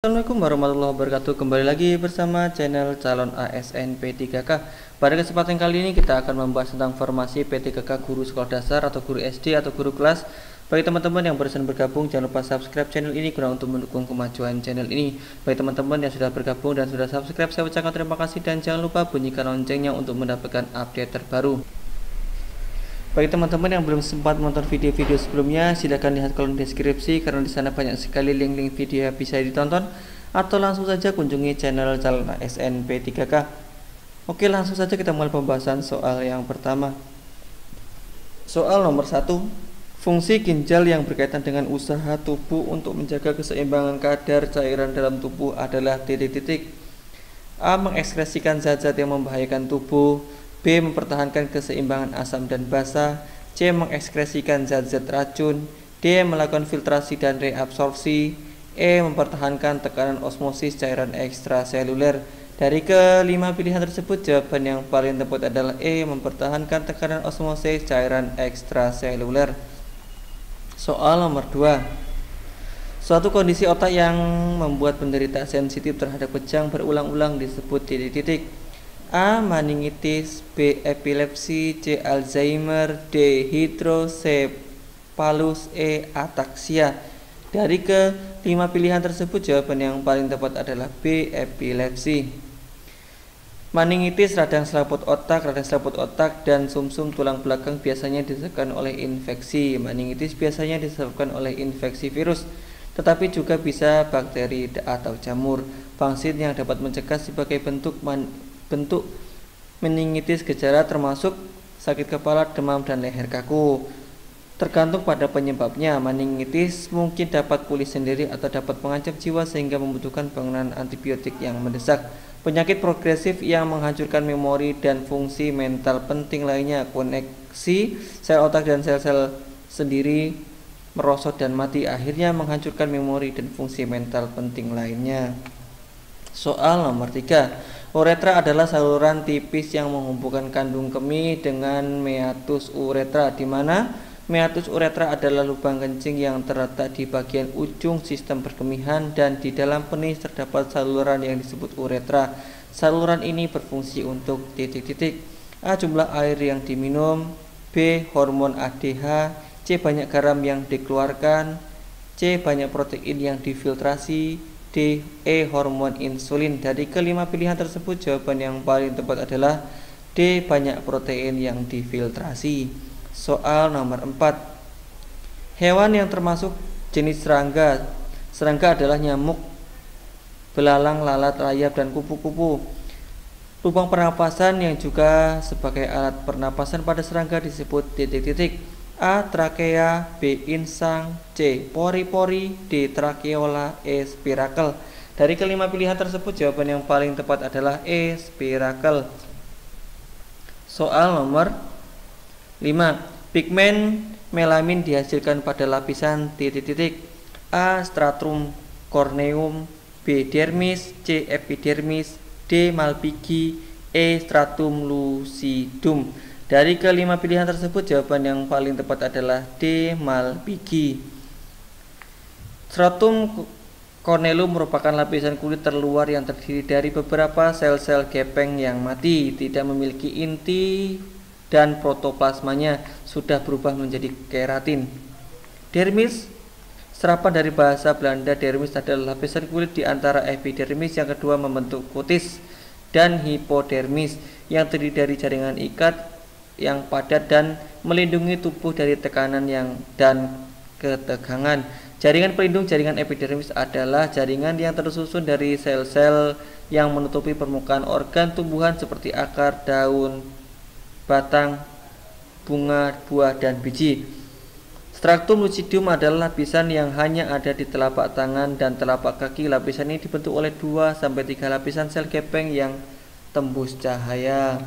Assalamualaikum warahmatullahi wabarakatuh. Kembali lagi bersama channel calon ASN P3K. Pada kesempatan kali ini kita akan membahas tentang formasi P3K guru sekolah dasar atau guru SD atau guru kelas. Bagi teman-teman yang barusan bergabung, jangan lupa subscribe channel ini guna untuk mendukung kemajuan channel ini. Bagi teman-teman yang sudah bergabung dan sudah subscribe, saya ucapkan terima kasih dan jangan lupa bunyikan loncengnya untuk mendapatkan update terbaru. Bagi teman-teman yang belum sempat menonton video-video sebelumnya, silakan lihat kolom deskripsi karena di sana banyak sekali link-link video yang bisa ditonton, atau langsung saja kunjungi channel calon ASN P3K. Oke, langsung saja kita mulai pembahasan soal yang pertama. Soal nomor 1. Fungsi ginjal yang berkaitan dengan usaha tubuh untuk menjaga keseimbangan kadar cairan dalam tubuh adalah titik-titik. A. Mengekskresikan zat-zat yang membahayakan tubuh. B. Mempertahankan keseimbangan asam dan basa. C. Mengekskresikan zat-zat racun. D. Melakukan filtrasi dan reabsorpsi. E. Mempertahankan tekanan osmosis cairan ekstraseluler. Dari kelima pilihan tersebut, jawaban yang paling tepat adalah E. Mempertahankan tekanan osmosis cairan ekstraseluler. Soal nomor 2. Suatu kondisi otak yang membuat penderita sensitif terhadap kejang berulang-ulang disebut titik-titik. A. Meningitis. B. Epilepsi. C. Alzheimer. D. Hidrosepalus. E. Ataksia. Dari kelima pilihan tersebut, jawaban yang paling tepat adalah B. Epilepsi. Meningitis, radang selaput otak, dan sumsum tulang belakang biasanya disebabkan oleh infeksi. Meningitis biasanya disebabkan oleh infeksi virus, tetapi juga bisa bakteri atau jamur. Vaksin yang dapat mencegah sebagai bentuk meningitis gejala termasuk sakit kepala, demam, dan leher kaku. Tergantung pada penyebabnya, meningitis mungkin dapat pulih sendiri atau dapat mengancam jiwa sehingga membutuhkan penanganan antibiotik yang mendesak. Penyakit progresif yang menghancurkan memori dan fungsi mental penting lainnya, koneksi sel otak dan sel-sel sendiri merosot dan mati, akhirnya menghancurkan memori dan fungsi mental penting lainnya. Soal nomor 3. Uretra adalah saluran tipis yang menghubungkan kandung kemih dengan meatus uretra, di mana meatus uretra adalah lubang kencing yang terletak di bagian ujung sistem perkemihan, dan di dalam penis terdapat saluran yang disebut uretra. Saluran ini berfungsi untuk titik-titik. A. Jumlah air yang diminum. B. Hormon ADH. C. Banyak garam yang dikeluarkan. C. Banyak protein yang difiltrasi. D. E. Hormon insulin. Dari kelima pilihan tersebut, jawaban yang paling tepat adalah D. Banyak protein yang difiltrasi. Soal nomor 4. Hewan yang termasuk jenis serangga. Serangga adalah nyamuk, belalang, lalat, rayap, dan kupu-kupu. Lubang pernapasan yang juga sebagai alat pernapasan pada serangga disebut titik-titik. A. Trakea. B. Insang. C. Pori-pori. D. Trakeola. E. Spirakel. Dari kelima pilihan tersebut, jawaban yang paling tepat adalah E. Spirakel. Soal nomor 5. Pigmen melamin dihasilkan pada lapisan titik-titik. A. Stratum corneum. B. Dermis. C. Epidermis. D. Malpighi. E. Stratum lucidum. Dari kelima pilihan tersebut, jawaban yang paling tepat adalah D. Malpighi. Stratum corneum merupakan lapisan kulit terluar yang terdiri dari beberapa sel-sel gepeng yang mati, tidak memiliki inti, dan protoplasmanya sudah berubah menjadi keratin. Dermis, serapan dari bahasa Belanda dermis, adalah lapisan kulit di antara epidermis yang kedua membentuk kutis, dan hipodermis yang terdiri dari jaringan ikat yang padat dan melindungi tubuh dari tekanan dan ketegangan. Jaringan pelindung jaringan epidermis adalah jaringan yang tersusun dari sel-sel yang menutupi permukaan organ tumbuhan seperti akar, daun, batang, bunga, buah, dan biji. Stratum lucidum adalah lapisan yang hanya ada di telapak tangan dan telapak kaki. Lapisan ini dibentuk oleh 2-3 lapisan sel gepeng yang tembus cahaya.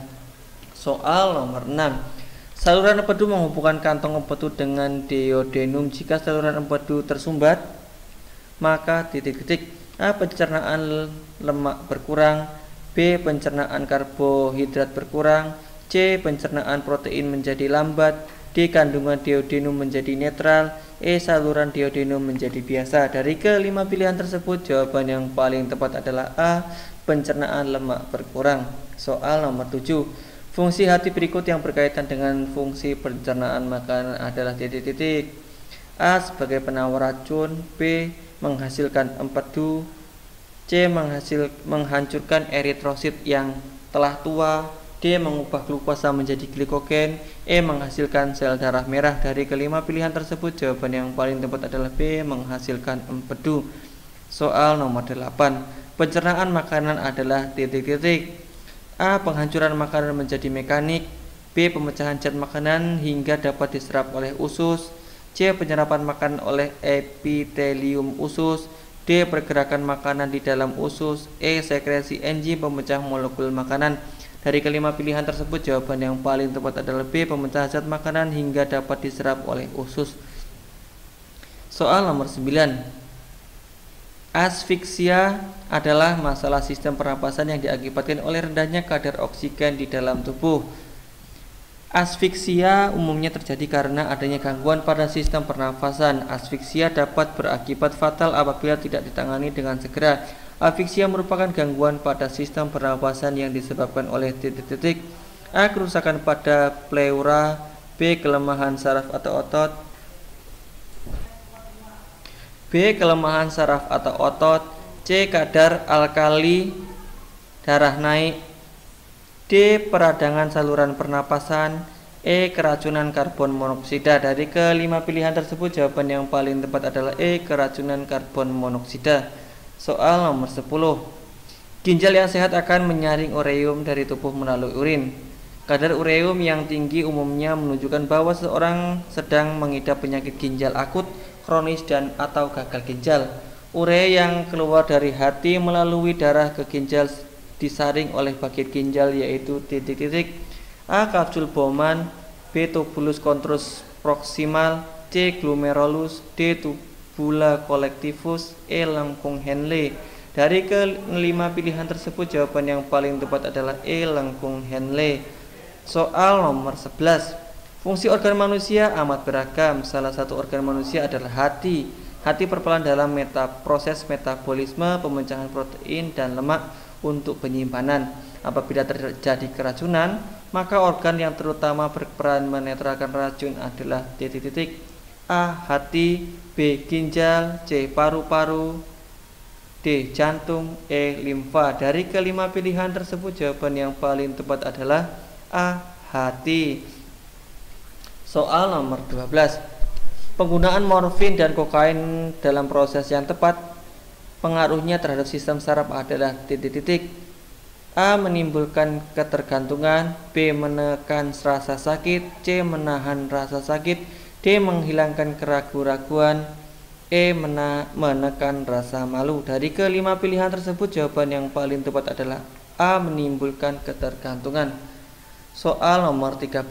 Soal nomor 6. Saluran empedu menghubungkan kantong empedu dengan duodenum. Jika saluran empedu tersumbat, maka titik-titik. A. Pencernaan lemak berkurang. B. Pencernaan karbohidrat berkurang. C. Pencernaan protein menjadi lambat. D. Kandungan duodenum menjadi netral, E. Saluran duodenum menjadi biasa. Dari kelima pilihan tersebut, jawaban yang paling tepat adalah A. Pencernaan lemak berkurang. Soal nomor 7. Fungsi hati berikut yang berkaitan dengan fungsi pencernaan makanan adalah titik-titik. A. Sebagai penawar racun, B. Menghasilkan empedu, C. Menghancurkan eritrosit yang telah tua, D. Mengubah glukosa menjadi glikogen, E. Menghasilkan sel darah merah. Dari kelima pilihan tersebut, jawaban yang paling tepat adalah B. Menghasilkan empedu. Soal nomor 8. Pencernaan makanan adalah titik-titik. A. Penghancuran makanan menjadi mekanik, B. Pemecahan zat makanan hingga dapat diserap oleh usus, C. Penyerapan makanan oleh epitelium usus, D. Pergerakan makanan di dalam usus, E. Sekresi enzim pemecah molekul makanan. Dari kelima pilihan tersebut, jawaban yang paling tepat adalah B. Pemecah zat makanan hingga dapat diserap oleh usus. Soal nomor 9. Asfiksia adalah masalah sistem pernapasan yang diakibatkan oleh rendahnya kadar oksigen di dalam tubuh. Asfiksia umumnya terjadi karena adanya gangguan pada sistem pernafasan. Asfiksia dapat berakibat fatal apabila tidak ditangani dengan segera. Asfiksia merupakan gangguan pada sistem pernapasan yang disebabkan oleh titik-titik. A. Kerusakan pada pleura, B. Kelemahan saraf atau otot, B. Kelemahan saraf atau otot, C. Kadar alkali darah naik, D. Peradangan saluran pernapasan, E. Keracunan karbon monoksida. Dari kelima pilihan tersebut, jawaban yang paling tepat adalah E. Keracunan karbon monoksida. Soal nomor 10. Ginjal yang sehat akan menyaring ureum dari tubuh melalui urin. Kadar ureum yang tinggi umumnya menunjukkan bahwa seseorang sedang mengidap penyakit ginjal akut, kronis, dan atau gagal ginjal. Urea yang keluar dari hati melalui darah ke ginjal disaring oleh bagian ginjal, yaitu titik-titik. A. Kapsul Bowman, B. Tubulus contrus proximal, C. Glomerulus, D. Tubula collectivus, E. Lengkung Henle. Dari kelima pilihan tersebut, jawaban yang paling tepat adalah E. Lengkung Henle. Soal nomor 11. Fungsi organ manusia amat beragam. Salah satu organ manusia adalah hati. Hati berperan dalam proses metabolisme, pemecahan protein dan lemak untuk penyimpanan. Apabila terjadi keracunan, maka organ yang terutama berperan menetralkan racun adalah titik-titik. A. Hati, B. Ginjal, C. Paru-paru, D. Jantung, E. Limfa. Dari kelima pilihan tersebut, jawaban yang paling tepat adalah A. Hati. Soal nomor 12. Penggunaan morfin dan kokain dalam proses yang tepat, pengaruhnya terhadap sistem saraf adalah titik-titik. A. Menimbulkan ketergantungan, B. Menekan rasa sakit, C. Menahan rasa sakit, D. Menghilangkan keraguan-raguan, E. Menekan rasa malu. Dari kelima pilihan tersebut, jawaban yang paling tepat adalah A. Menimbulkan ketergantungan. Soal nomor 13.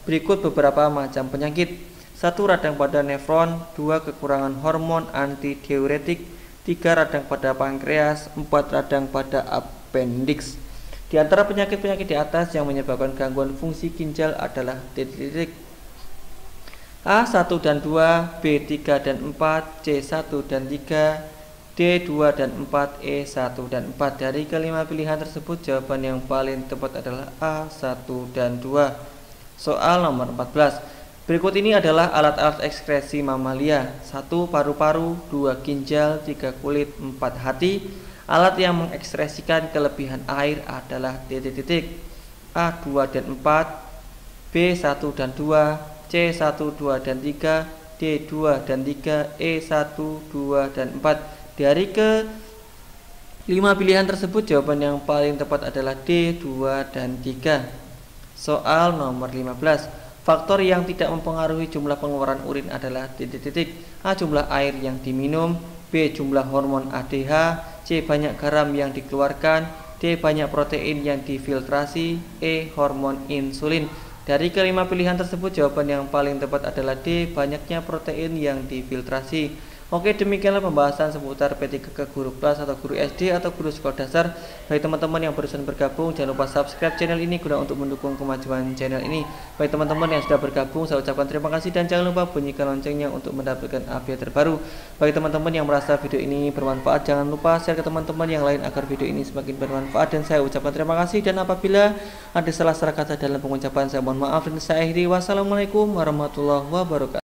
Berikut beberapa macam penyakit. 1. Radang pada nefron, 2. Kekurangan hormon antidiuretik, 3. Radang pada pankreas, 4. Radang pada appendix. Di antara penyakit-penyakit di atas yang menyebabkan gangguan fungsi ginjal adalah titik-titik. A. 1 dan 2, B. 3 dan 4, C. 1 dan 3, D. 2 dan 4, E. 1 dan 4. Dari kelima pilihan tersebut, jawaban yang paling tepat adalah A. 1 dan 2. Soal nomor 14. Berikut ini adalah alat-alat ekskresi mamalia. 1. Paru-paru, 2. Ginjal, 3. Kulit, 4. Hati. Alat yang mengekskresikan kelebihan air adalah titik-titik. A. 2 dan 4, B. 1 dan 2, C. 1, 2 dan 3, D. 2 dan 3, E. 1, 2 dan 4. Dari ke 5 pilihan tersebut, jawaban yang paling tepat adalah D. 2 dan 3. Soal nomor 15. Faktor yang tidak mempengaruhi jumlah pengeluaran urin adalah titik-titik. A. Jumlah air yang diminum, B. Jumlah hormon ADH, C. Banyak garam yang dikeluarkan, D. Banyak protein yang difiltrasi, E. Hormon insulin. Dari kelima pilihan tersebut, jawaban yang paling tepat adalah D. Banyaknya protein yang difiltrasi. Oke, demikianlah pembahasan seputar P3K guru kelas atau guru SD atau guru sekolah dasar. Bagi teman-teman yang barusan bergabung, jangan lupa subscribe channel ini guna untuk mendukung kemajuan channel ini. Bagi teman-teman yang sudah bergabung, saya ucapkan terima kasih dan jangan lupa bunyikan loncengnya untuk mendapatkan update terbaru. Bagi teman-teman yang merasa video ini bermanfaat, jangan lupa share ke teman-teman yang lain agar video ini semakin bermanfaat. Dan saya ucapkan terima kasih, dan apabila ada salah-salah kata dalam pengucapan, saya mohon maaf dan saya akhiri. Wassalamualaikum warahmatullahi wabarakatuh.